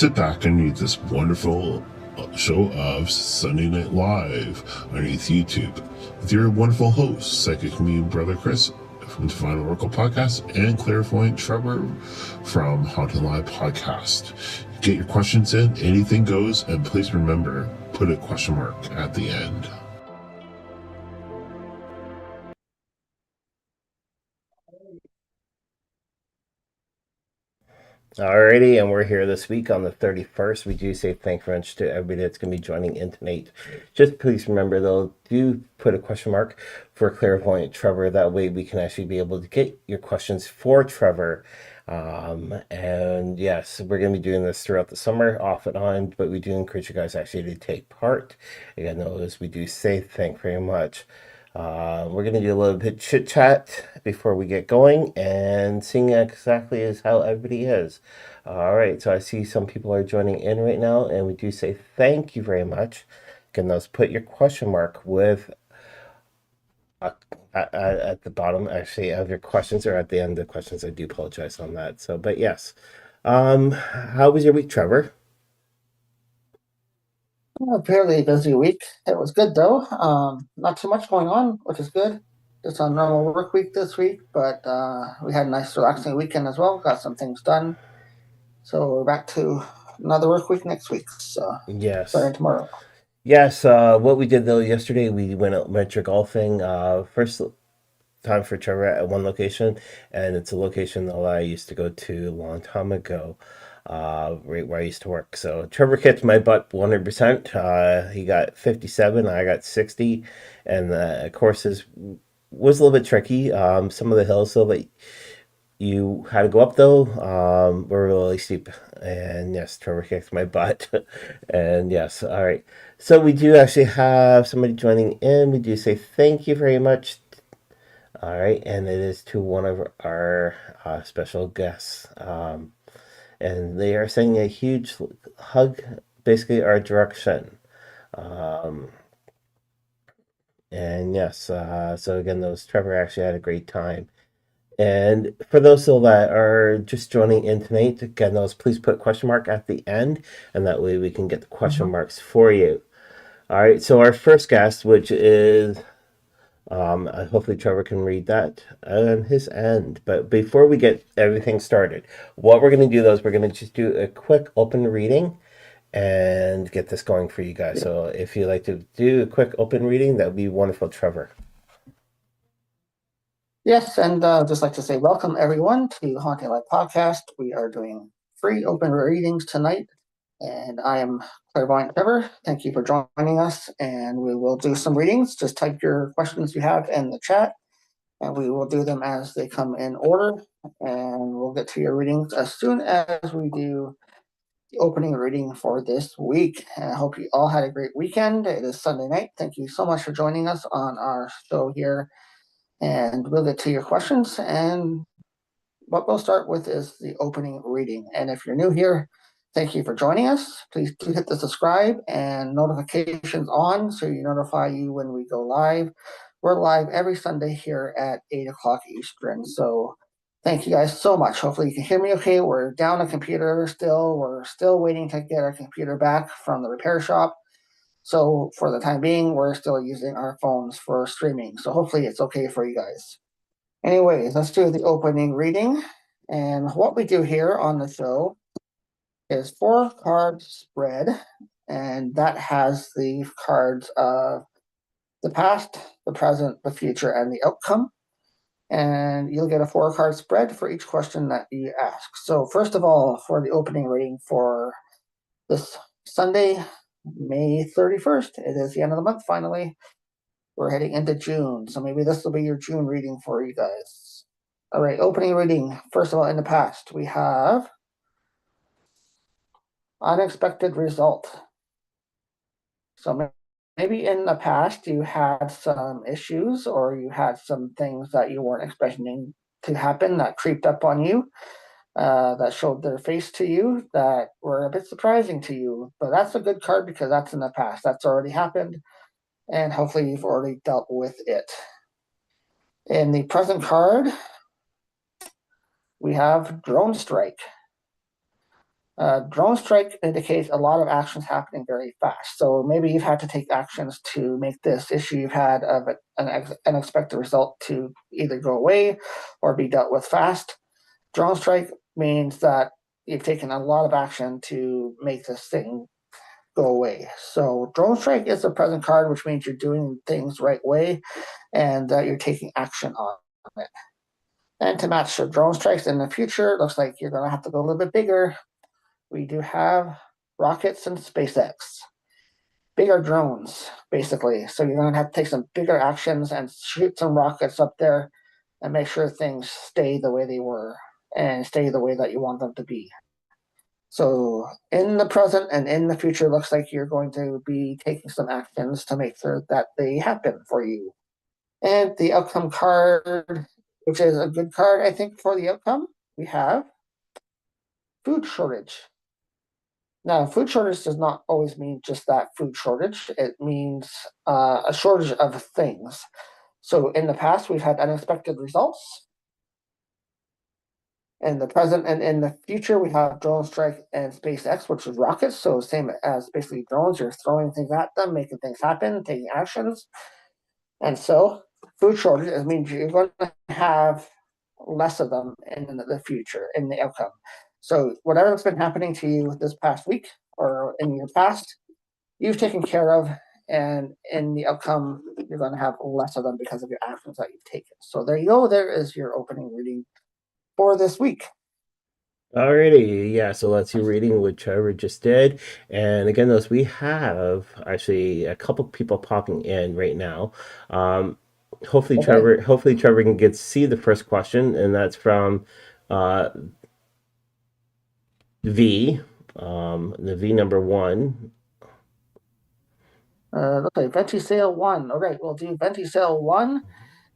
Sit back and read this wonderful show of Sunday Night Live underneath YouTube with your wonderful hosts, Psychic Me Brother Chris from Divine Oracle Podcast and Clairvoyant Trevor from HauntingLIVE Podcast. Get your questions in, anything goes, and please remember, put a question mark at the end. Alrighty, and we're here this week on the 31st. We do say thank you very much to everybody that's going to be joining in tonight. Just please remember, though, do put a question mark for Clairvoyant Trevor. That way we can actually be able to get your questions for Trevor. And yes, we're going to be doing this throughout the summer, off and on, but we do encourage you guys actually to take part. Again, notice we do say thank you very much. We're going to do a little bit chit chat before we get going and seeing exactly as how everybody is. All right, so I see some people are joining in right now, and we do say thank you very much. Can those put your question mark with at the bottom actually of your questions, or at the end of the questions? I do apologize on that. So, but yes, how was your week, Trevor? A fairly busy week. It was good though. Not too much going on, which is good. Just a normal work week this week, but we had a nice relaxing weekend as well. Got some things done. So we're back to another work week next week. So Yes. starting tomorrow. Yes, what we did though yesterday, we went out winter golfing. First time for Trevor at one location, and it's a location that I used to go to a long time ago, right where I used to work. So Trevor kicked my butt 100%. He got 57, I got 60, and the courses was a little bit tricky. Some of the hills though that you had to go up though were really steep, and yes, Trevor kicked my butt. And yes, all right, so we do actually have somebody joining in. We do say thank you very much. All right, and it is to one of our special guests, and they are sending a huge hug, basically our direction. And yes, so again, those Trevor actually had a great time. And for those still that are just joining in tonight, again, those please put question mark at the end, and that way we can get the question marks for you. All right, so our first guest, which is hopefully Trevor can read that on his end. But before we get everything started, what we're going to do though is we're going to just do a quick open reading and get this going for you guys. So if you'd like to do a quick open reading, that would be wonderful, Trevor. Yes, and just like to say welcome everyone to Haunting Live Podcast. We are doing free open readings tonight, and I am Clairvoyant Trevor. Thank you for joining us, and we will do some readings. Just type your questions you have in the chat, and we will do them as they come in order, and we'll get to your readings as soon as we do the opening reading for this week. And I hope you all had a great weekend. It is Sunday night. Thank you so much for joining us on our show here, and we'll get to your questions. And what we'll start with is the opening reading. And if you're new here, thank you for joining us. Please do hit the subscribe and notifications on so you notify you when we go live. We're live every Sunday here at 8 o'clock Eastern. So thank you guys so much. Hopefully you can hear me okay. We're down a computer still. We're still waiting to get our computer back from the repair shop. So for the time being, we're still using our phones for streaming. So hopefully it's okay for you guys. Anyways, let's do the opening reading. And what we do here on the show is 4-card spread, and that has the cards of the past, the present, the future, and the outcome. And you'll get a 4-card spread for each question that you ask. So first of all, for the opening reading for this Sunday, May 31st, it is the end of the month finally. We're heading into June, so maybe this will be your June reading for you guys. All right, opening reading. First of all, in the past, we have unexpected result. So maybe in the past you had some issues, or you had some things that you weren't expecting to happen that creeped up on you, that showed their face to you, that were a bit surprising to you. But that's a good card because that's in the past. That's already happened, and hopefully you've already dealt with it. In the present card, we have drone strike. Drone strike indicates a lot of actions happening very fast. So maybe you've had to take actions to make this issue you've had of an unexpected result to either go away or be dealt with fast. Drone strike means that you've taken a lot of action to make this thing go away. So drone strike is the present card, which means you're doing things the right way and that you're taking action on it. And to match the drone strikes in the future, it looks like you're going to have to go a little bit bigger. We do have rockets and SpaceX. Bigger drones, basically. So you're going to have to take some bigger actions and shoot some rockets up there and make sure things stay the way they were and stay the way that you want them to be. So in the present and in the future, it looks like you're going to be taking some actions to make sure that they happen for you. And the outcome card, which is a good card, I think, for the outcome, we have food shortage. Now, food shortage does not always mean just that food shortage. It means a shortage of things. So in the past, we've had unexpected results. In the present and in the future, we have drone strike and SpaceX, which is rockets. So same as basically drones, you're throwing things at them, making things happen, taking actions. And so food shortage means you're going to have less of them in the future, in the outcome. So whatever's been happening to you this past week or in your past, you've taken care of, and in the outcome, you're going to have less of them because of your actions that you've taken. So there you go. There is your opening reading for this week. Alrighty, yeah, so let's see reading what Trevor just did. And again, those we have actually a couple people popping in right now. Hopefully Okay. Trevor can get see the first question, and that's from uh V, the V number one. Okay, Venti Sale 1. All right, we'll do Venti Sale 1,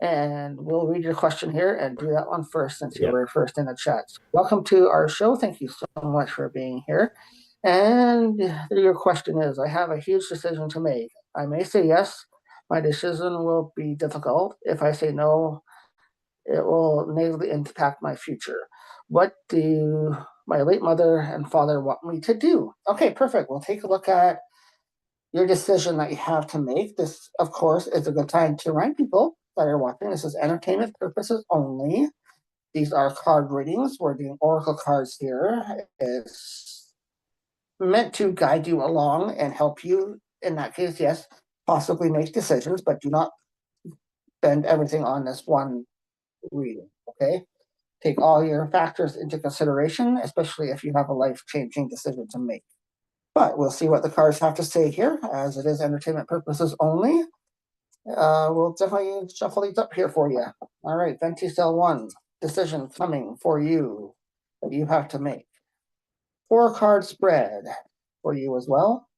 and we'll read your question here and do that one first since you Yep. were first in the chat. Welcome to our show. Thank you so much for being here. And your question is, I have a huge decision to make. I may say yes. My decision will be difficult. If I say no, it will negatively impact my future. What do my late mother and father want me to do? Okay, perfect. We'll take a look at your decision that you have to make. This, of course, is a good time to remind people that are watching. This is entertainment purposes only. These are card readings. We're doing oracle cards here. It's meant to guide you along and help you. In that case, yes, possibly make decisions, but do not spend everything on this one reading. Okay. Take all your factors into consideration, especially if you have a life-changing decision to make. But we'll see what the cards have to say here, as it is entertainment purposes only. We'll definitely shuffle these up here for you. All right, Venti Cell 1, decision coming for you that you have to make. 4-card spread for you as well.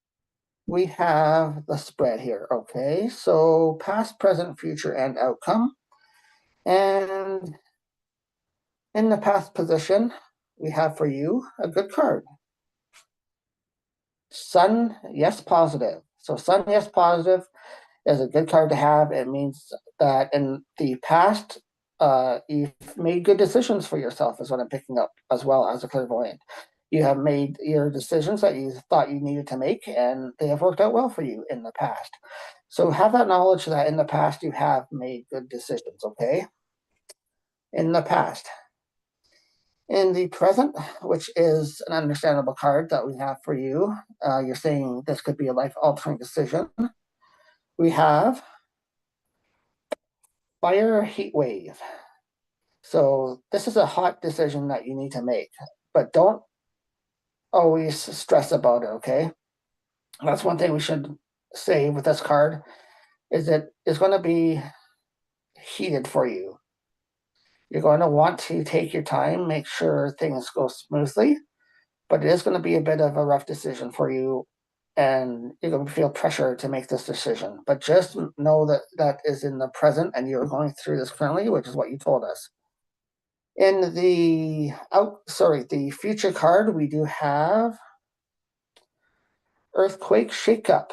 We have the spread here. Okay, so past, present, future, and outcome. And in the past position, we have for you a good card. Sun, yes, positive. So sun, yes, positive is a good card to have. It means that in the past, you've made good decisions for yourself, is what I'm picking up, as well as a clairvoyant. You have made your decisions that you thought you needed to make, and they have worked out well for you in the past. So have that knowledge that in the past you have made good decisions, okay? In the past. In the present, which is an understandable card that we have for you, you're saying this could be a life-altering decision. We have fire heat wave. So this is a hot decision that you need to make, but don't always stress about it, okay? That's one thing we should say with this card, is that it's going to be heated for you. You're going to want to take your time, make sure things go smoothly, but it is going to be a bit of a rough decision for you, and you're going to feel pressure to make this decision. But just know that that is in the present, and you're going through this currently, which is what you told us. In the the future card, we do have earthquake shakeup.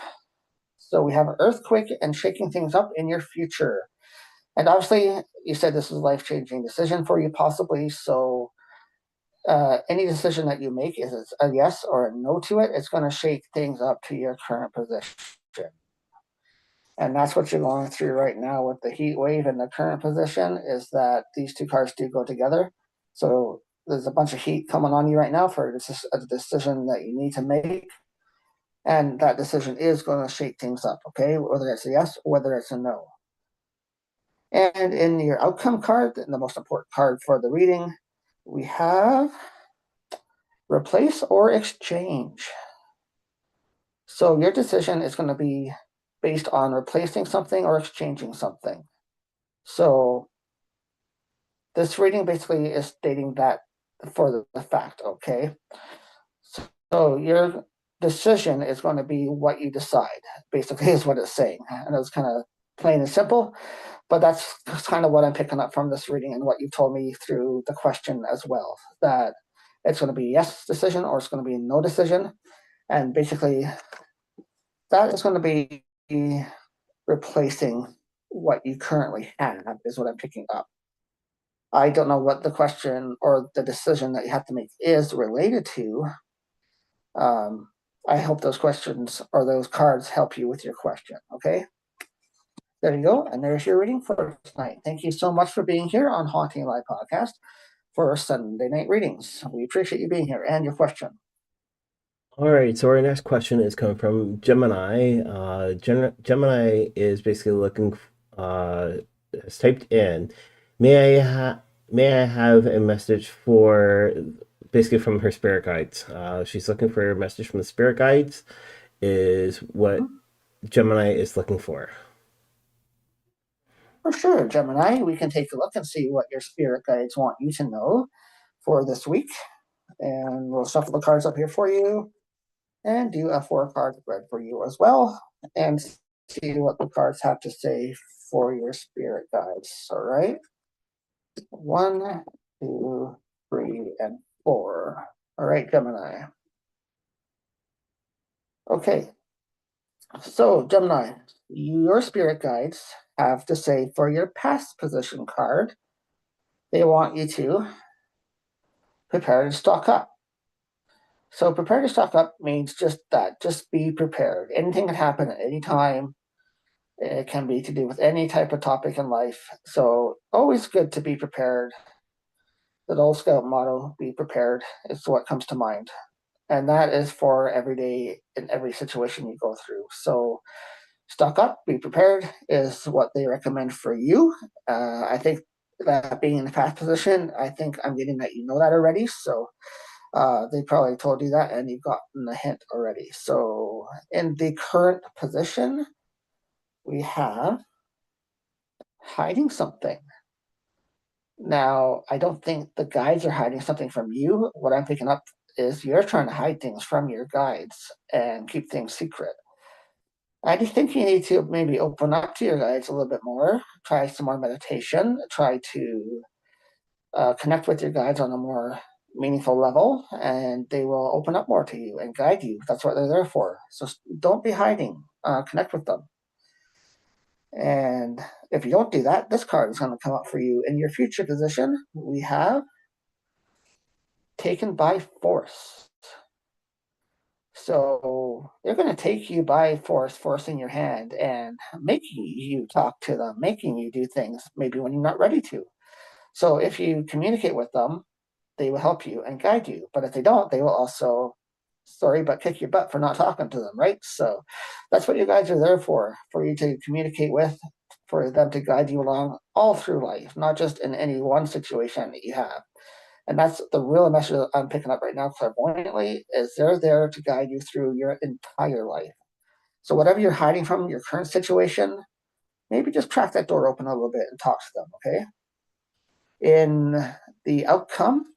So we have an earthquake and shaking things up in your future. And obviously, you said this is a life-changing decision for you, possibly. So any decision that you make, is it a yes or a no to it, it's going to shake things up to your current position. And that's what you're going through right now with the heat wave and the current position, is that these two cards do go together. So there's a bunch of heat coming on you right now for a decision that you need to make. And that decision is going to shake things up, okay? Whether it's a yes or whether it's a no. And in your outcome card, the most important card for the reading, we have replace or exchange. So your decision is going to be based on replacing something or exchanging something. So this reading basically is stating that for the fact, okay? So your decision is going to be what you decide, basically, is what it's saying. And it's kind of plain and simple, but that's kind of what I'm picking up from this reading and what you told me through the question as well, that it's going to be a yes decision or it's going to be a no decision. And basically, that is going to be replacing what you currently have, is what I'm picking up. I don't know what the question or the decision that you have to make is related to. I hope those questions or those cards help you with your question, okay? There you go, and there's your reading for tonight. Thank you so much for being here on Haunting Live Podcast for Sunday night readings. We appreciate you being here and your question. All right, so our next question is coming from Gemini. Gemini is basically looking, has typed in, may I have a message for, basically from her spirit guides. She's looking for a message from the spirit guides, is what Gemini is looking for. For sure, Gemini, we can take a look and see what your spirit guides want you to know for this week. And we'll shuffle the cards up here for you and do a 4-card spread for you as well, and see what the cards have to say for your spirit guides. All right. 1, 2, 3, and 4. All right, Gemini. Okay. So, Gemini, your spirit guides have to say for your past position card, they want you to prepare to stock up. So prepare to stock up means just that, just be prepared. Anything can happen at any time. It can be to do with any type of topic in life. So always good to be prepared. That old Scout motto, be prepared, is what comes to mind. And that is for every day in every situation you go through. So stock up, be prepared is what they recommend for you. I think that being in the past position, I think I'm getting that you know that already. So they probably told you that and you've gotten the hint already. So in the current position, we have hiding something. Now, I don't think the guides are hiding something from you. What I'm picking up is you're trying to hide things from your guides and keep things secret. I just think you need to maybe open up to your guides a little bit more, try some more meditation, try to connect with your guides on a more meaningful level, and they will open up more to you and guide you. That's what they're there for. So don't be hiding. Connect with them. And if you don't do that, this card is going to come up for you. In your future position, we have taken by force. So they're going to take you by force, forcing your hand and making you talk to them, making you do things maybe when you're not ready to. So if you communicate with them, they will help you and guide you. But if they don't, they will also, kick your butt for not talking to them, right? So that's what you guys are there for you to communicate with, for them to guide you along all through life, not just in any one situation that you have. And that's the real message that I'm picking up right now clairvoyantly, is they're there to guide you through your entire life. So whatever you're hiding from your current situation, maybe just crack that door open a little bit and talk to them, okay? In the outcome,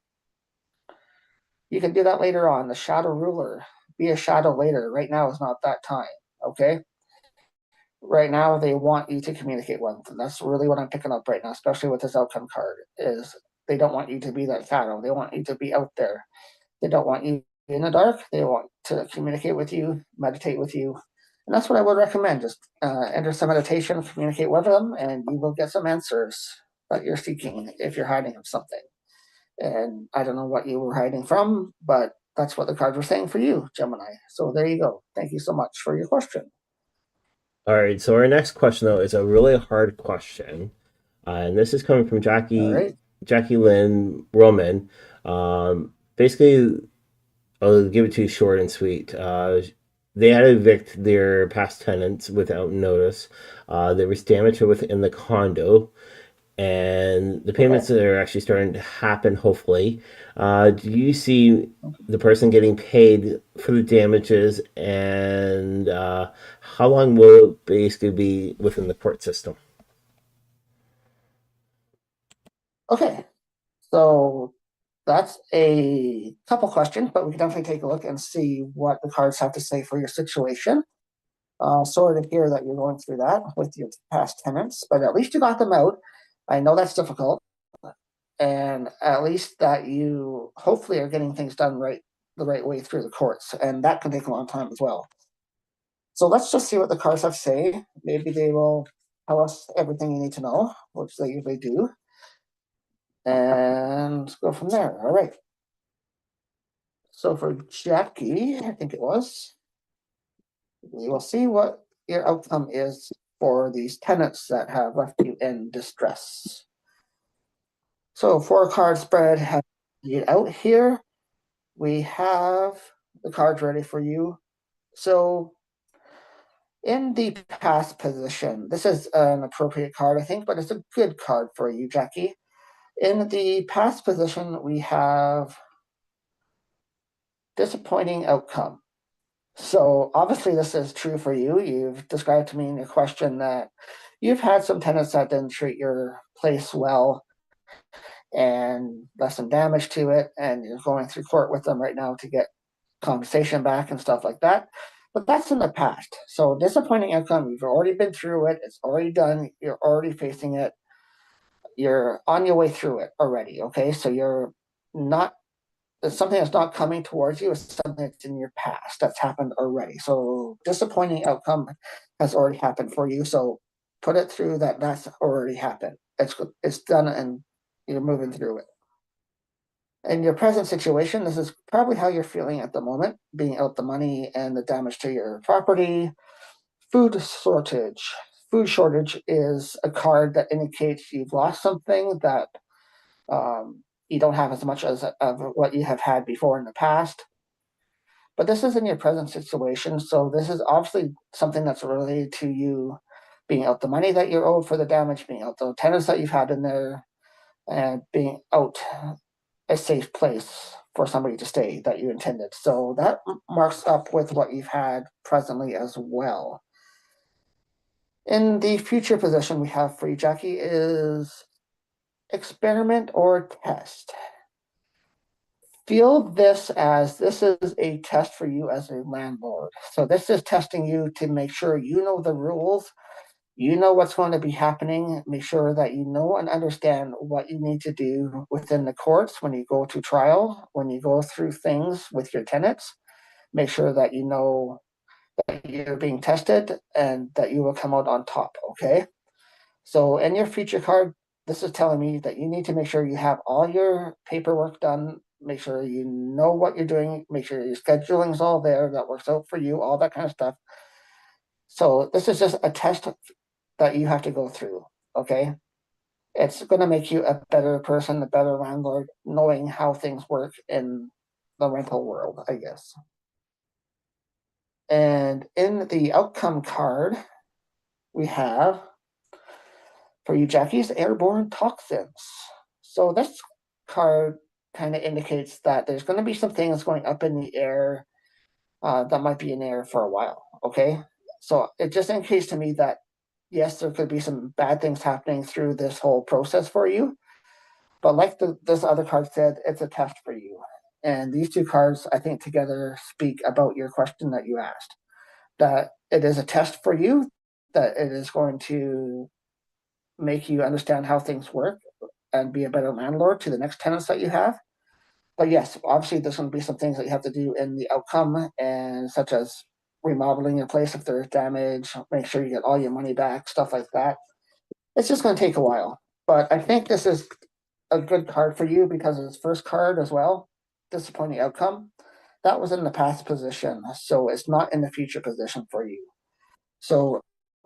you can do that later on. The shadow ruler, be a shadow later. Right now is not that time, okay? Right now, they want you to communicate with them. That's really what I'm picking up right now, especially with this outcome card, is they don't want you to be that shadow. They want you to be out there. They don't want you in the dark. They want to communicate with you, meditate with you. And that's what I would recommend. Just enter some meditation, communicate with them, and you will get some answers that you're seeking if you're hiding something. And I don't know what you were hiding from, but that's what the cards were saying for you, Gemini. So there you go. Thank you so much for your question. All right, so our next question though is a really hard question, and this is coming from All right. Jackie Lynn Roman. Basically, I'll give it to you short and sweet. They had to evict their past tenants without notice. There was damage within the condo, and the payments Okay. are actually starting to happen, hopefully. Do you see the person getting paid for the damages, and how long will it basically be within the court system? Okay. So that's a couple questions, but we can definitely take a look and see what the cards have to say for your situation. Sorry to hear that you're going through that with your past tenants, but at least you got them out. I know that's difficult, and at least that you hopefully are getting things done the right way through the courts, and that can take a long time as well. So let's just see what the cards have to say. Maybe they will tell us everything you need to know, which they usually do, and go from there. All right. So for Jackie, I think it was, we will see what your outcome is for these tenants that have left you in distress. So 4 card spread have it out here. We have the cards ready for you. So in the past position, this is an appropriate card, I think, but it's a good card for you, Jackie. In the past position, we have disappointing outcome. So obviously this is true for you. You've described to me in your question that you've had some tenants that didn't treat your place well and left some damage to it, and you're going through court with them right now to get compensation back and stuff like that. But that's in the past. So disappointing outcome, you've already been through it, it's already done, you're already facing it, you're on your way through it already. Okay. So you're not something that's not coming towards you, is something that's in your past that's happened already. So disappointing outcome has already happened for you. So put it through that that's already happened. It's done and you're moving through it. In your present situation, this is probably how you're feeling at the moment, being out the money and the damage to your property. Food shortage. Food shortage is a card that indicates you've lost something that you don't have as much as of what you have had before in the past. But this is in your present situation, so this is obviously something that's related to you being out the money that you're owed for the damage, being out the tenants that you've had in there, and being out a safe place for somebody to stay that you intended. So that marks up with what you've had presently as well. In the future position we have for you, Jackie, is experiment or test. Feel this as this is a test for you as a landlord. So this is testing you to make sure you know the rules, you know what's going to be happening, make sure that you know and understand what you need to do within the courts when you go to trial, when you go through things with your tenants. Make sure that you know that you're being tested and that you will come out on top, okay? So in your future card, this is telling me that you need to make sure you have all your paperwork done, make sure you know what you're doing, make sure your scheduling is all there, that works out for you, all that kind of stuff. So this is just a test that you have to go through, okay? It's going to make you a better person, a better landlord, knowing how things work in the rental world, I guess. And in the outcome card, we have for you, Jackie's airborne toxins. So this card kind of indicates that there's going to be some things going up in the air that might be in the air for a while. Okay. So it just indicates to me that, yes, there could be some bad things happening through this whole process for you. But like this other card said, it's a test for you. And these 2 cards, I think, together speak about your question that you asked. That it is a test for you, that it is going to make you understand how things work and be a better landlord to the next tenants that you have. But yes, obviously there's going to be some things that you have to do in the outcome, and such as remodeling your place if there's damage, make sure you get all your money back, stuff like that. It's just going to take a while. But I think this is a good card for you because it's first card as well. Disappointing outcome. That was in the past position, so it's not in the future position for you. So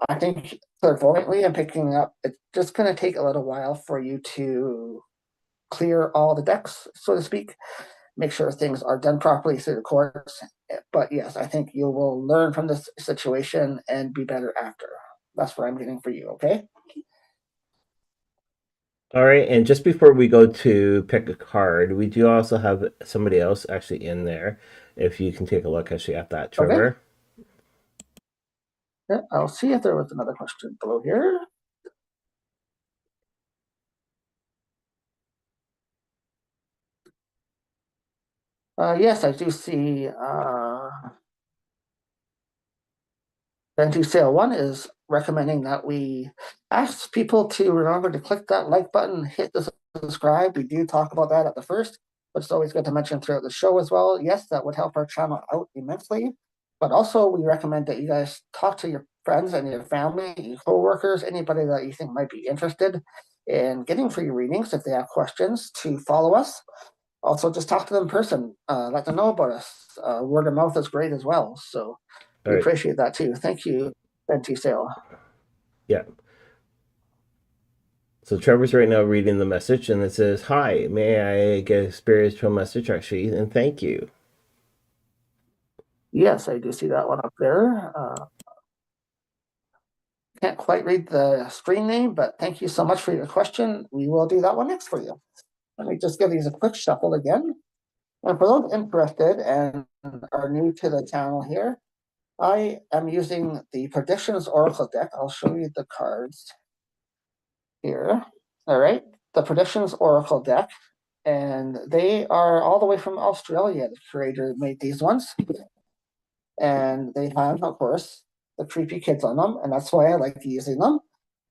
I think clairvoyantly and picking up, it's just going to take a little while for you to clear all the decks, so to speak, make sure things are done properly through the course. But yes, I think you will learn from this situation and be better after. That's what I'm getting for you, okay? All right, and just before we go to pick a card, we do also have somebody else actually in there. If you can take a look actually at that, Trevor. Okay. Yeah, I'll see if there was another question below here. Yes, I do see Benji Sale 1 is recommending that we ask people to remember to click that like button, hit the subscribe. We do talk about that at the first, but it's always good to mention throughout the show as well. Yes, that would help our channel out immensely. But also, we recommend that you guys talk to your friends and your family, your coworkers, anybody that you think might be interested in getting free readings if they have questions to follow us. Also, just talk to them in person. Let them know about us. Word of mouth is great as well. So we appreciate that too. Thank you, Benty Sale. Yeah. So Trevor's right now reading the message, and it says, "Hi, may I get a spiritual message, actually, and thank you." Yes, I do see that one up there. Can't quite read the screen name, but thank you so much for your question. We will do that one next for you. Let me just give these a quick shuffle again. And for those interested and are new to the channel here, I am using the Predictions Oracle deck. I'll show you the cards here. All right, the Predictions Oracle deck. And they are all the way from Australia. The creator made these ones. And they have, of course, the creepy kids on them, and that's why I like using them.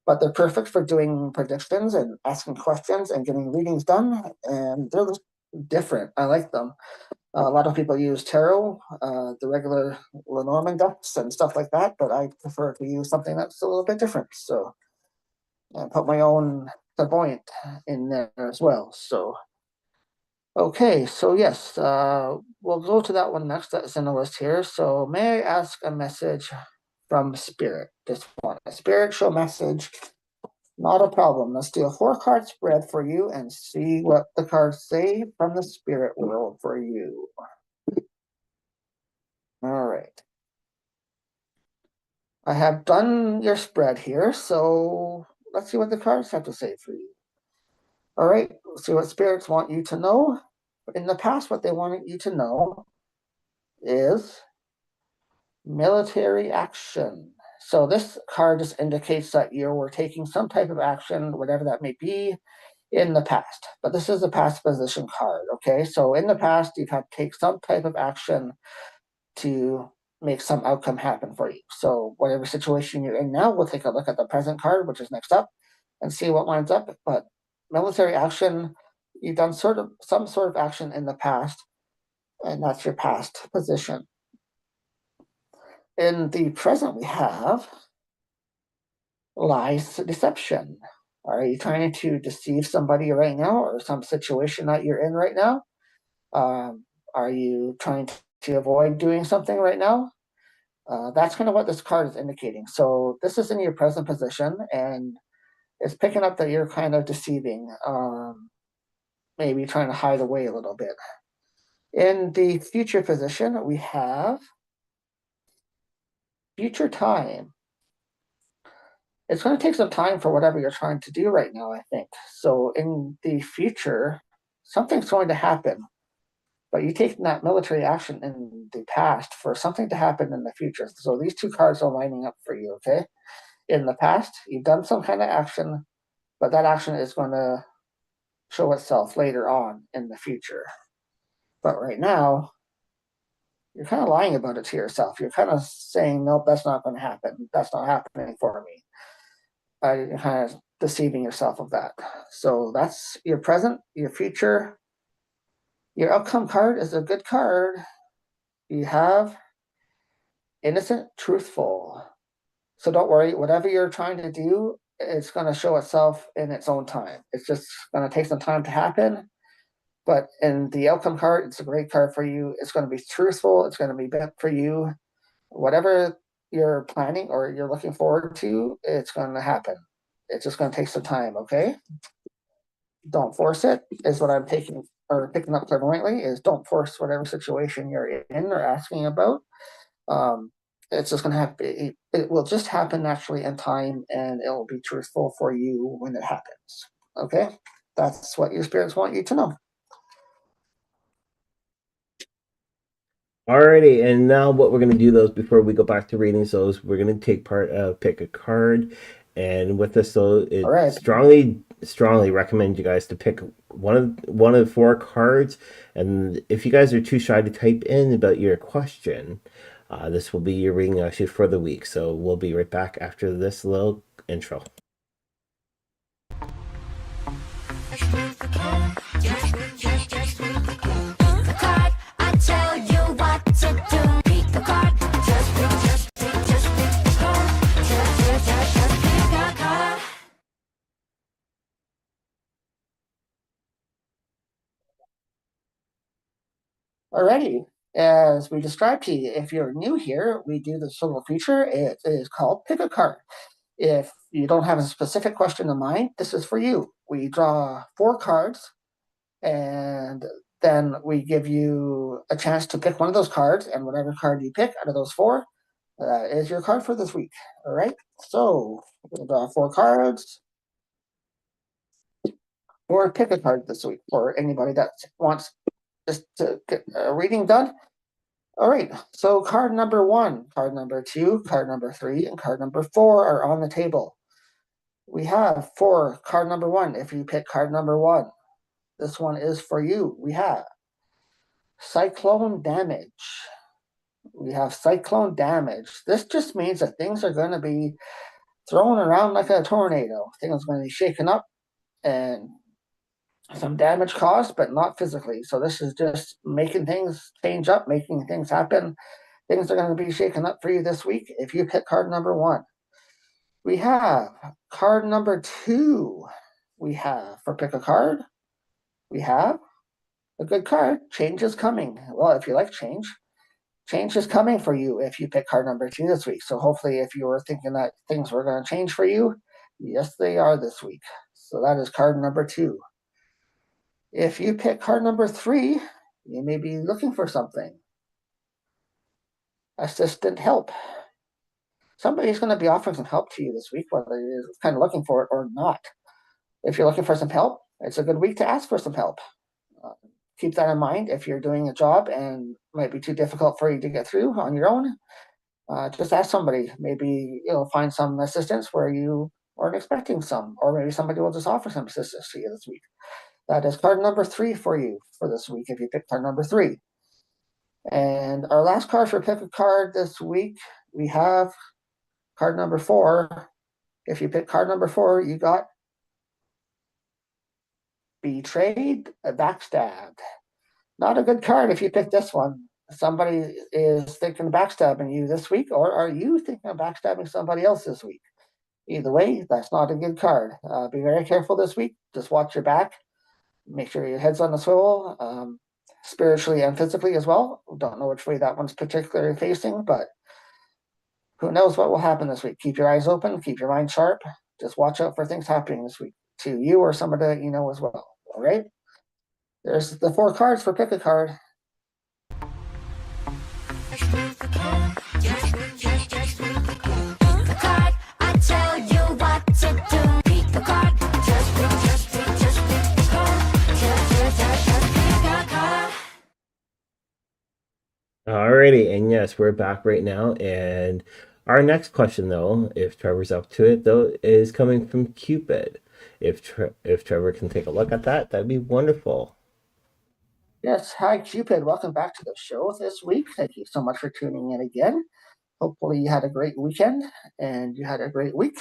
But they're perfect for doing predictions and asking questions and getting readings done, and they're different. I like them. A lot of people use tarot, the regular Lenormand decks and stuff like that, but I prefer to use something that's a little bit different. So I put my own clairvoyant in there as well. So okay, so yes, we'll go to that one next. That's in the list here. So may I ask a message from Spirit? This one, a spiritual message. Not a problem. Let's do a 4-card spread for you and see what the cards say from the spirit world for you. All right. I have done your spread here, so let's see what the cards have to say for you. All right, let's see what spirits want you to know. In the past, what they wanted you to know is military action. So this card just indicates that you were taking some type of action, whatever that may be, in the past. But this is a past position card, okay? So in the past, you've had to take some type of action to make some outcome happen for you. So whatever situation you're in now, we'll take a look at the present card, which is next up, and see what lines up. But military action, you've done some sort of action in the past, and that's your past position. In the present, we have lies, deception. Are you trying to deceive somebody right now or some situation that you're in right now? Are you trying to avoid doing something right now? That's kind of what this card is indicating. So this is in your present position, and it's picking up that you're kind of deceiving, maybe trying to hide away a little bit. In the future position, we have future time. It's going to take some time for whatever you're trying to do right now, I think. So in the future, something's going to happen. But you're taking that military action in the past for something to happen in the future. So these two cards are lining up for you, okay? In the past, you've done some kind of action, but that action is going to show itself later on in the future. But right now, you're kind of lying about it to yourself. You're kind of saying, nope, that's not going to happen. That's not happening for me. You're kind of deceiving yourself of that. So that's your present, your future. Your outcome card is a good card. You have innocent, truthful. So don't worry, whatever you're trying to do it's going to show itself in its own time. It's just going to take some time to happen. But in the outcome card, it's a great card for you. It's going to be truthful. It's going to be meant for you. Whatever you're planning or you're looking forward to, it's going to happen. It's just going to take some time, okay? Don't force it, is what I'm picking up clairvoyantly, is don't force whatever situation you're in or asking about. It's just going to happen. It will just happen naturally in time, and it will be truthful for you when it happens. Okay? That's what your spirits want you to know. Alrighty, and now what we're going to do, those before we go back to readings, those we're going to take part of pick a card, and with this, though, it right. strongly recommend you guys to pick one of 4 cards, and if you guys are too shy to type in about your question, this will be your reading actually for the week. So we'll be right back after this little intro. Alrighty, as we described to you, if you're new here, we do this little feature. It is called Pick a Card. If you don't have a specific question in mind, this is for you. We draw 4 cards, and then we give you a chance to pick one of those cards, and whatever card you pick out of those 4 is your card for this week. All right, so we'll draw 4 cards, or pick a card this week for anybody that wants just to get a reading done. All right, so card number 1, card number 2, card number 3, and card number 4 are on the table. We have for card number 1, if you pick card number 1, this one is for you. We have cyclone damage. We have cyclone damage. This just means that things are going to be thrown around like a tornado. Things are going to be shaken up and some damage caused, but not physically. So this is just making things change up, making things happen. Things are going to be shaken up for you this week if you pick card number 1. We have card number 2. We have for pick a card. We have a good card. Change is coming. Well, if you like change is coming for you if you pick card number 2 this week. So hopefully, if you were thinking that things were going to change for you, yes, they are this week. So that is card number 2. If you pick card number 3, you may be looking for something. Assistant help. Somebody's going to be offering some help to you this week, whether you're kind of looking for it or not. If you're looking for some help, it's a good week to ask for some help. Keep that in mind. If you're doing a job and it might be too difficult for you to get through on your own, just ask somebody. Maybe you'll find some assistance where you weren't expecting some, or maybe somebody will just offer some assistance to you this week. That is card number 3 for you for this week if you pick card number 3. And our last card for pick a card this week, we have card number 4. If you pick card number 4, you got betrayed, backstabbed. Not a good card if you pick this one. Somebody is thinking of backstabbing you this week, or are you thinking of backstabbing somebody else this week? Either way, that's not a good card. Be very careful this week. Just watch your back. Make sure your head's on the swivel, spiritually and physically as well. Don't know which way that one's particularly facing, but who knows what will happen this week. Keep your eyes open. Keep your mind sharp. Just watch out for things happening this week to you or somebody that you know as well. All right? There's the 4 cards for pick a card. Alrighty, and yes, we're back right now, and our next question, though, if Trevor's up to it, though, is coming from Cupid. If Trevor can take a look at that, that'd be wonderful. Yes, hi Cupid. Welcome back to the show this week. Thank you so much for tuning in again. Hopefully you had a great weekend and you had a great week.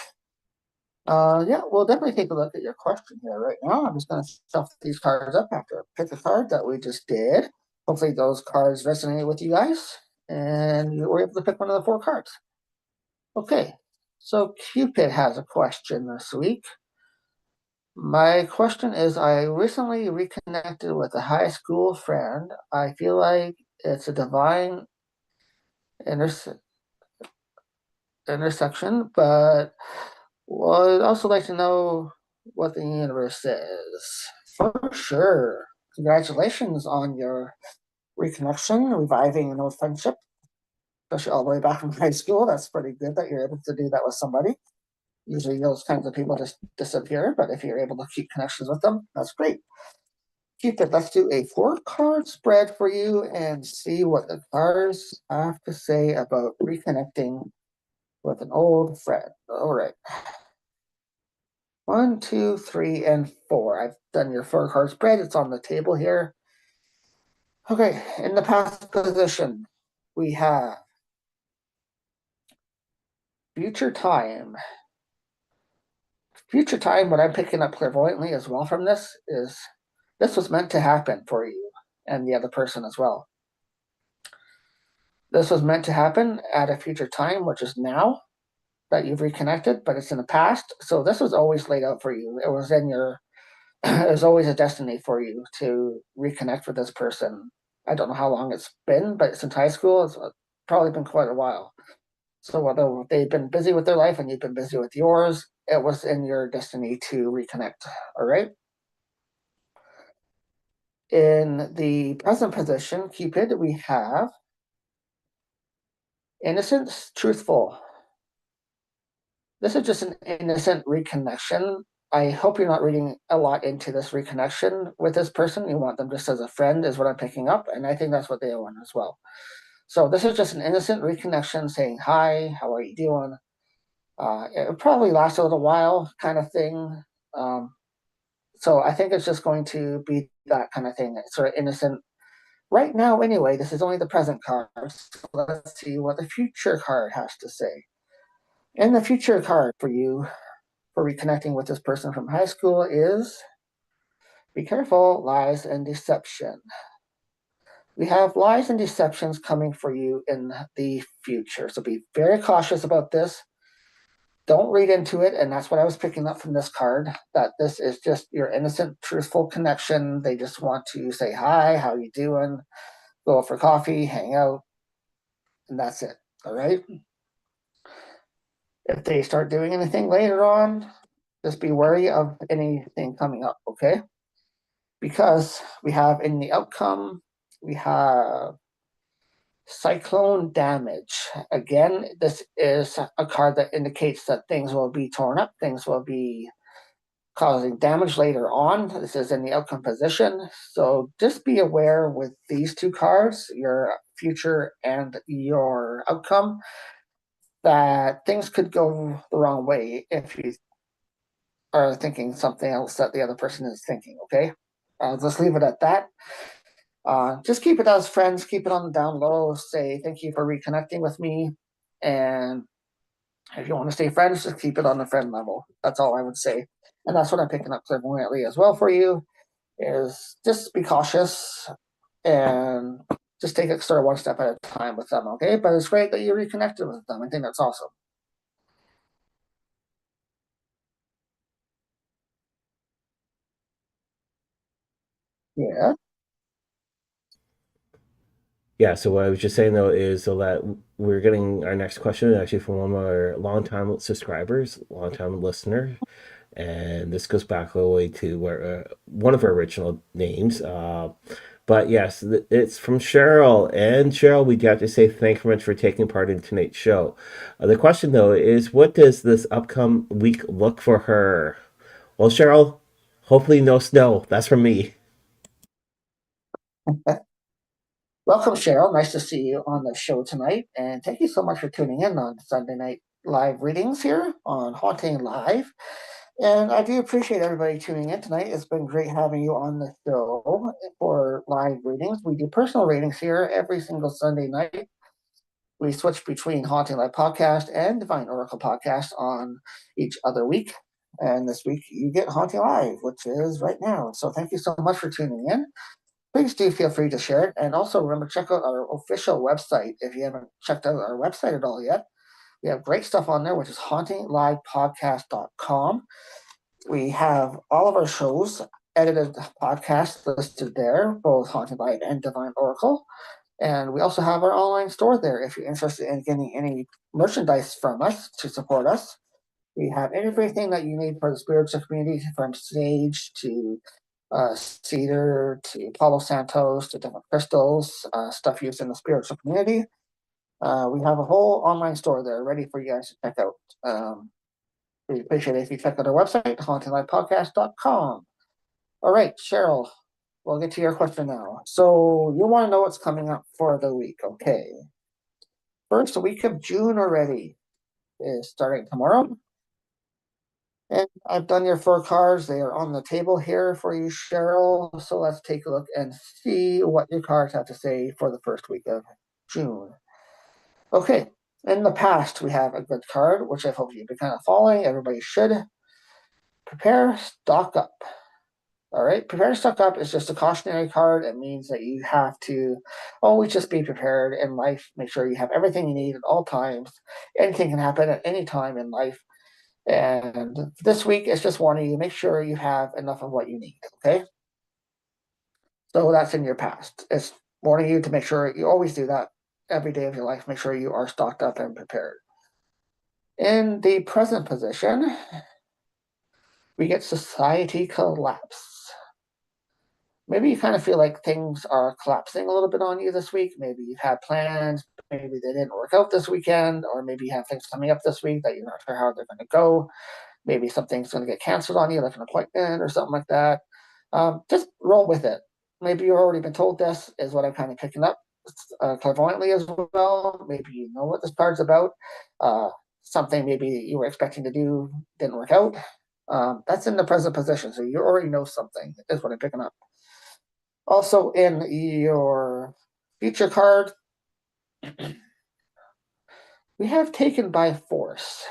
Yeah, we'll definitely take a look at your question here right now. I'm just going to stuff these cards up after pick a card that we just did. Hopefully those cards resonate with you guys and you were able to pick one of the 4 cards. Okay, So Cupid has a question this week. My question is, I recently reconnected with a high school friend. I feel like it's a divine intersection, but would also like to know what the universe says. For sure. Congratulations on your reconnection, reviving an old friendship, especially all the way back from high school. That's pretty good that you're able to do that with somebody. Usually those kinds of people just disappear, but if you're able to keep connections with them, that's great. Cupid, let's do a 4-card spread for you and see what the cards have to say about reconnecting with an old friend. All right. 1, 2, 3, and 4. I've done your 4-card spread. It's on the table here. Okay, in the past position, we have future time. Future time, what I'm picking up clairvoyantly as well from this is this was meant to happen for you and the other person as well. This was meant to happen at a future time, which is now that you've reconnected, but it's in the past. So this was always laid out for you. It was in your it was always a destiny for you to reconnect with this person. I don't know how long it's been, but since high school, it's probably been quite a while. So whether they've been busy with their life and you've been busy with yours, it was in your destiny to reconnect. All right. In the present position, Cupid, we have innocent, truthful. This is just an innocent reconnection. I hope you're not reading a lot into this reconnection with this person. You want them just as a friend, is what I'm picking up. And I think that's what they want as well. So this is just an innocent reconnection saying, hi, how are you doing? It probably lasts a little while kind of thing. So I think it's just going to be that kind of thing. It's sort of innocent. Right now, anyway, this is only the present card. So let's see what the future card has to say. And the future card for you for reconnecting with this person from high school is be careful, lies and deception. We have lies and deceptions coming for you in the future. So be very cautious about this. Don't read into it. And that's what I was picking up from this card, that this is just your innocent, truthful connection. They just want to say, hi, how you doing? Go out for coffee, hang out. And that's it. All right. If they start doing anything later on, just be wary of anything coming up. Okay. Because we have in the outcome, we have cyclone damage. Again, this is a card that indicates that things will be torn up, things will be causing damage later on. This is in the outcome position. So just be aware with these two cards, your future and your outcome, that things could go the wrong way if you are thinking something else that the other person is thinking, okay? I'll just leave it at that. Just keep it as friends, keep it on the down low, say thank you for reconnecting with me. And if you want to stay friends, just keep it on the friend level. That's all I would say. And that's what I'm picking up clairvoyantly as well for you, is just be cautious and just take it sort of one step at a time with them, okay? But it's great that you reconnected with them. I think that's awesome. Yeah. Yeah, so what I was just saying though is so that we're getting our next question actually from one of our longtime subscribers, longtime listener, and this goes back all the way to where one of our original names. But yes, it's from Cheryl, and Cheryl, we got to say thank you very much for taking part in tonight's show. The question though is, what does this upcoming week look for her? Well, Cheryl, hopefully no snow. That's from me. Welcome, Cheryl. Nice to see you on the show tonight. And thank you so much for tuning in on Sunday night live readings here on Haunting Live. And I do appreciate everybody tuning in tonight. It's been great having you on the show for live readings. We do personal readings here every single Sunday night. We switch between Haunting Live podcast and Divine Oracle podcast on each other week. And this week you get Haunting Live, which is right now. So thank you so much for tuning in. Please do feel free to share it. And also remember, check out our official website if you haven't checked out our website at all yet. We have great stuff on there, which is hauntinglivepodcast.com. We have all of our shows, edited podcasts listed there, both Haunting Live and Divine Oracle. And we also have our online store there if you're interested in getting any merchandise from us to support us. We have everything that you need for the spiritual community, from sage to cedar to Palo Santos to different crystals, stuff used in the spiritual community. We have a whole online store there ready for you guys to check out. We appreciate it if you check out our website, hauntinglivepodcast.com. All right, Cheryl, we'll get to your question now. So you want to know what's coming up for the week, okay? First week of June already is starting tomorrow. And I've done your 4 cards. They are on the table here for you, Cheryl. So let's take a look and see what your cards have to say for the first week of June. Okay, in the past, we have a good card, which I hope you've been kind of following. Everybody should. Prepare, stock up. All right, prepare to stock up is just a cautionary card. It means that you have to always just be prepared in life. Make sure you have everything you need at all times. Anything can happen at any time in life. And this week is just warning you, make sure you have enough of what you need, okay? So that's in your past. It's warning you to make sure you always do that every day of your life. Make sure you are stocked up and prepared. In the present position, we get society collapse. Maybe you kind of feel like things are collapsing a little bit on you this week. Maybe you've had plans, maybe they didn't work out this weekend, or maybe you have things coming up this week that you're not sure how they're going to go. Maybe something's going to get canceled on you, like an appointment or something like that. Just roll with it. Maybe you've already been told this, is what I'm kind of picking up clairvoyantly as well. Maybe you know what this card's about. Something maybe you were expecting to do didn't work out. That's in the present position, so you already know something, is what I'm picking up. Also, in your future card, we have taken by force.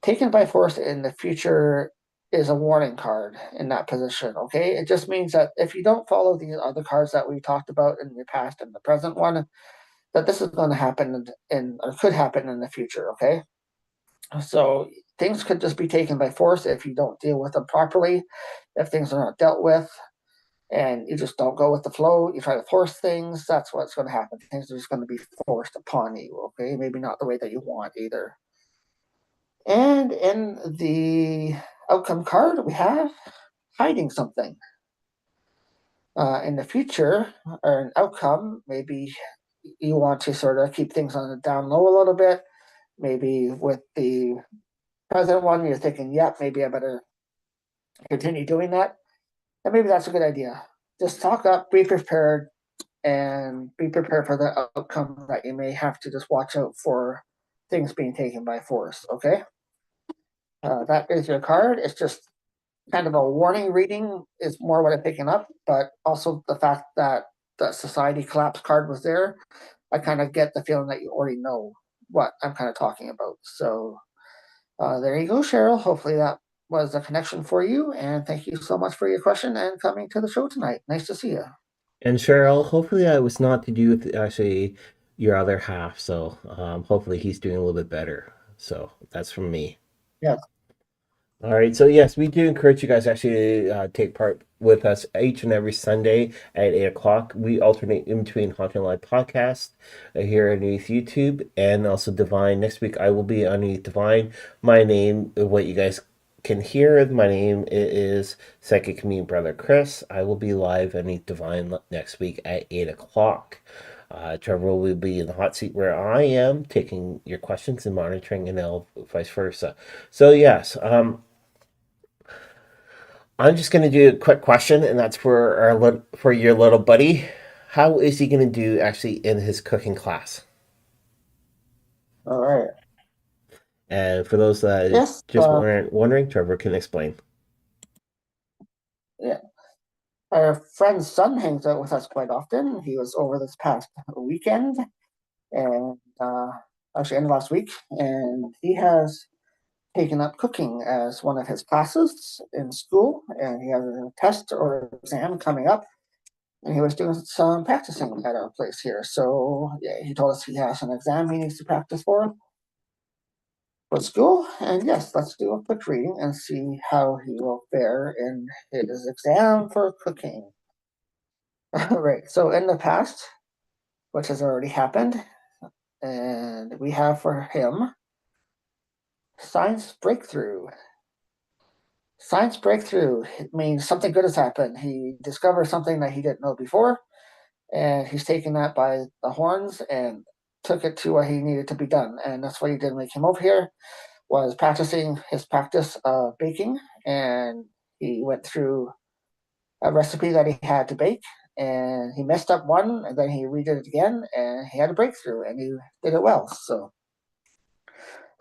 Taken by force in the future is a warning card in that position, okay? It just means that if you don't follow these other cards that we talked about in the past and the present one, that this is going to happen or could happen in the future, okay? So things could just be taken by force if you don't deal with them properly, if things are not dealt with, and you just don't go with the flow, you try to force things, that's what's going to happen. Things are just going to be forced upon you, okay? Maybe not the way that you want either. And in the outcome card, we have hiding something. In the future, or an outcome, maybe you want to sort of keep things on the down low a little bit. Maybe with the present one, you're thinking, yep, maybe I better continue doing that. And maybe that's a good idea. Just talk up, be prepared, and be prepared for the outcome that you may have to just watch out for things being taken by force, okay? That is your card. It's just kind of a warning reading is more what I'm picking up, but also the fact that the society collapse card was there, I kind of get the feeling that you already know what I'm kind of talking about. So there you go, Cheryl. Hopefully that was a connection for you, and thank you so much for your question and coming to the show tonight. Nice to see you. And Cheryl, hopefully that was not to do with actually your other half. So hopefully he's doing a little bit better. So that's from me. Yes. All right. So yes, we do encourage you guys actually to take part with us each and every Sunday at 8 o'clock. We alternate in between Haunting Live podcast here underneath YouTube and also Divine. Next week I will be underneath Divine. My name, what you guys can hear, my name is Psychic Me Brother Chris. I will be live underneath Divine next week at 8 o'clock. Trevor will be in the hot seat where I am, taking your questions and monitoring, and vice versa. So yes, I'm just going to do a quick question, and that's for your little buddy. How is he going to do actually in his cooking class? All right. And for those that Yes. just wondering, Trevor can explain. Yeah. Our friend's son hangs out with us quite often. He was over this past weekend, and actually ended last week, and he has taken up cooking as one of his classes in school, and he has a test or exam coming up, and he was doing some practicing at our place here. So yeah, he told us he has an exam he needs to practice for, for school. And yes, let's do a quick reading and see how he will fare in his exam for cooking. All right, so in the past, which has already happened, and we have for him science breakthrough. Science breakthrough means something good has happened. He discovered something that he didn't know before, and he's taken that by the horns and took it to what he needed to be done. And that's what he did when he came over here, was practicing his practice of baking, and he went through a recipe that he had to bake, and he messed up one, and then he redid it again, and he had a breakthrough, and he did it well. So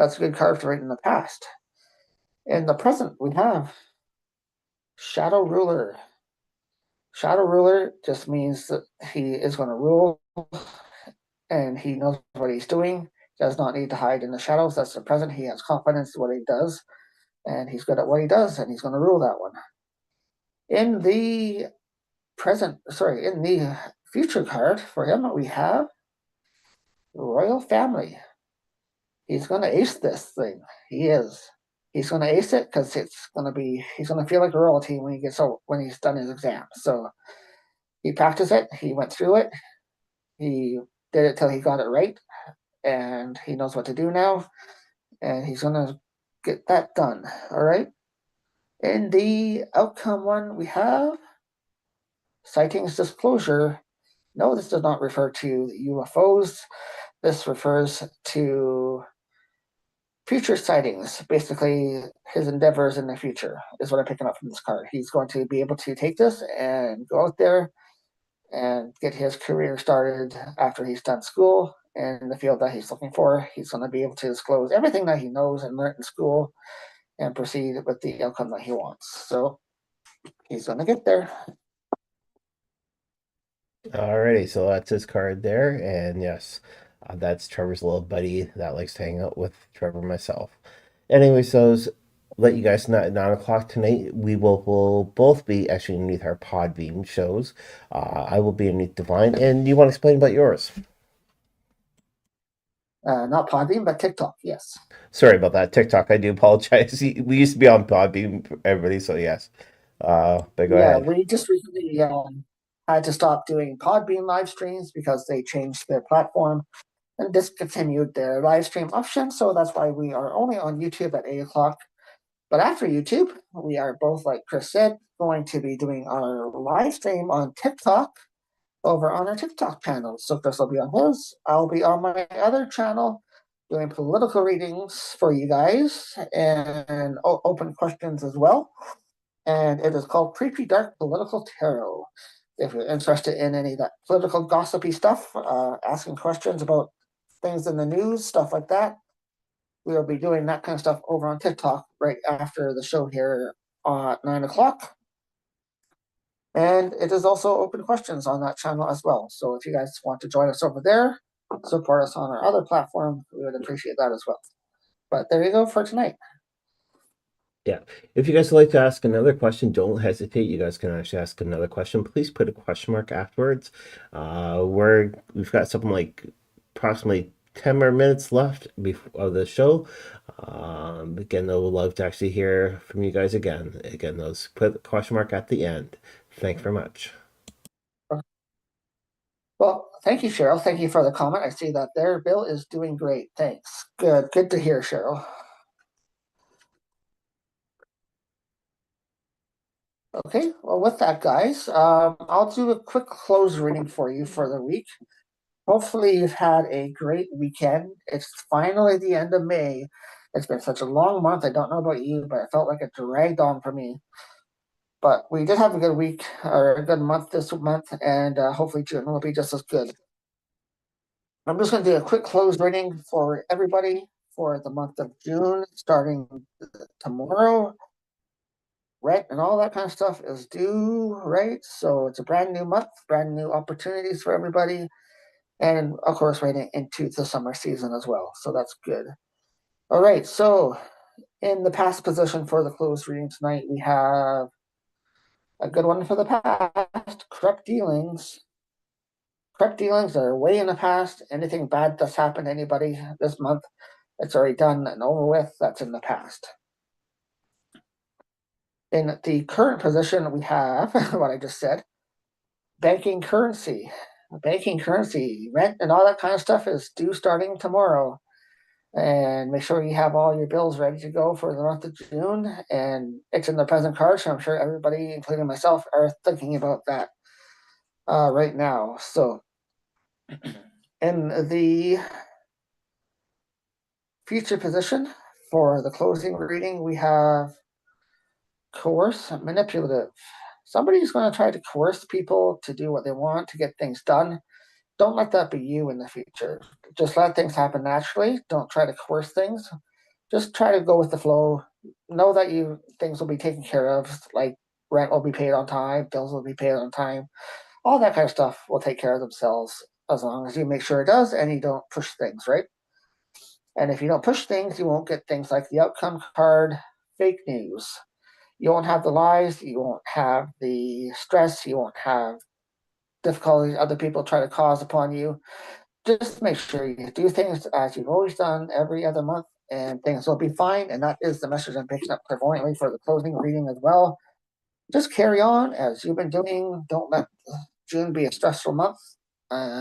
that's a good card to write in the past. In the present, we have Shadow Ruler. Shadow Ruler just means that he is going to rule, and he knows what he's doing. Does not need to hide in the shadows. That's the present. He has confidence in what he does, and he's good at what he does, and he's going to rule that one. In the in the future card for him, we have Royal Family. He's going to ace this thing. He is. He's going to ace it because he's going to feel like royalty when he's done his exam. So he practiced it. He went through it. He did it till he got it right, and he knows what to do now, and he's going to get that done. All right. In the outcome one, we have sightings disclosure. No, this does not refer to UFOs. This refers to future sightings. Basically, his endeavors in the future is what I'm picking up from this card. He's going to be able to take this and go out there and get his career started after he's done school in the field that he's looking for. He's going to be able to disclose everything that he knows and learned in school and proceed with the outcome that he wants. So he's going to get there. Alrighty, so that's his card there, and yes, that's Trevor's little buddy that likes to hang out with Trevor and myself. Anyway, so let you guys know at 9 o'clock tonight, we'll both be actually underneath our Podbeam shows. I will be underneath Divine, and you want to explain about yours? Not Podbeam, but TikTok, yes. Sorry about that. TikTok, I do apologize. We used to be on Podbeam, everybody, so yes. But go ahead. We just recently had to stop doing Podbeam live streams because they changed their platform and discontinued their live stream option. So that's why we are only on YouTube at 8 o'clock. But after YouTube, we are both, like Chris said, going to be doing our live stream on TikTok over on our TikTok channel. So Chris will be on his. I'll be on my other channel doing political readings for you guys and open questions as well. And it is called Creepy Dark Political Tarot. If you're interested in any of that political gossipy stuff, asking questions about things in the news, stuff like that, we will be doing that kind of stuff over on TikTok right after the show here at 9 o'clock. And it is also open questions on that channel as well. So if you guys want to join us over there, support us on our other platform, we would appreciate that as well. But there you go for tonight. Yeah. If you guys would like to ask another question, don't hesitate. You guys can actually ask another question. Please put a question mark afterwards. We've got something like approximately 10 more minutes left of the show. Again, though, we'd love to actually hear from you guys again. Again, those put a question mark at the end. Thanks very much. Well, thank you, Cheryl. Thank you for the comment. I see that there. Bill is doing great. Thanks. Good to hear, Cheryl. Okay, well, with that, guys, I'll do a quick close reading for you for the week. Hopefully, you've had a great weekend. It's finally the end of May. It's been such a long month. I don't know about you, but it felt like it dragged on for me. But we did have a good week or a good month this month, and hopefully June will be just as good. I'm just going to do a quick close reading for everybody for the month of June, starting tomorrow. Rent and all that kind of stuff is due, right? So it's a brand new month, brand new opportunities for everybody. And of course, right into the summer season as well. So that's good. All right. So in the past position for the close reading tonight, we have a good one for the past, correct dealings. Correct dealings are way in the past. Anything bad that's happened to anybody this month It's already done and over with. That's in the past. In the current position, we have what I just said, banking currency. Banking currency, rent, and all that kind of stuff is due starting tomorrow. And make sure you have all your bills ready to go for the month of June. And it's in the present card, so I'm sure everybody, including myself, are thinking about that right now. So in the future position for the closing reading, we have coerce, manipulative. Somebody's going to try to coerce people to do what they want, to get things done. Don't let that be you in the future. Just let things happen naturally. Don't try to coerce things. Just try to go with the flow. Know that things will be taken care of, like rent will be paid on time, bills will be paid on time. All that kind of stuff will take care of themselves as long as you make sure it does and you don't push things, right? And if you don't push things, you won't get things like the outcome card, fake news. You won't have the lies, you won't have the stress, you won't have difficulties other people try to cause upon you. Just make sure you do things as you've always done every other month, and things will be fine. And that is the message I'm picking up clairvoyantly for the closing reading as well. Just carry on as you've been doing. Don't let June be a stressful month.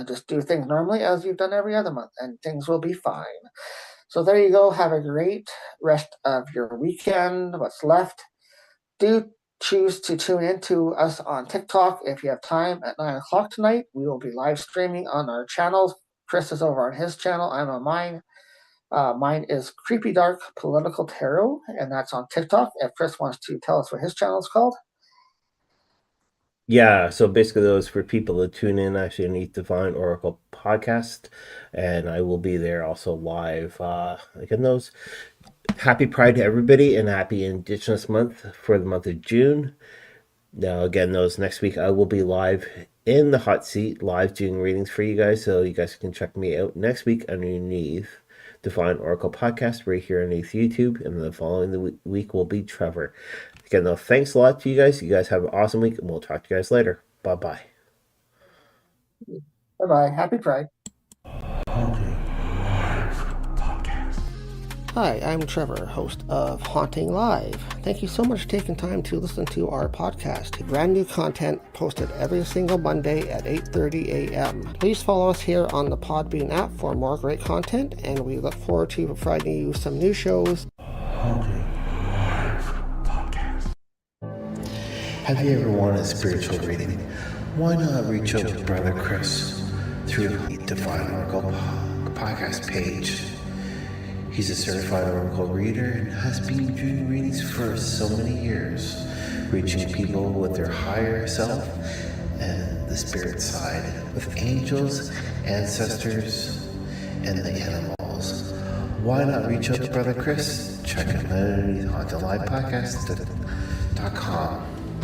Just do things normally as you've done every other month, and things will be fine. So there you go. Have a great rest of your weekend. What's left. Do choose to tune in to us on TikTok if you have time at 9 o'clock tonight. We will be live streaming on our channels. Chris is over on his channel. I'm on mine. Mine is Creepy Dark Political Tarot, and that's on TikTok. If Chris wants to tell us what his channel is called. Yeah, so basically those for people to tune in actually underneath Divine Oracle podcast, and I will be there also live. Again, those happy Pride to everybody and happy Indigenous Month for the month of June. Now, again, those next week I will be live in the hot seat, live doing readings for you guys, so you guys can check me out next week underneath Divine Oracle podcast right here underneath YouTube, and the following week will be Trevor. Again, though, thanks a lot to you guys. You guys have an awesome week, and we'll talk to you guys later. Bye-bye. Bye-bye. Happy Pride. Hi, I'm Trevor, host of Haunting Live. Thank you so much for taking time to listen to our podcast. Brand new content posted every single Monday at 8:30 a.m. Please follow us here on the Podbean app for more great content, and we look forward to providing you some new shows. Have you ever wanted a spiritual reading? Why not reach out to Brother Chris through the Divine Oracle podcast page? He's a certified Oracle reader and has been doing readings for so many years, reaching people with their higher self and the spirit side, with angels, ancestors, and the animals. Why not reach out to Brother Chris? Check him out underneath HauntingLIVE podcast.com.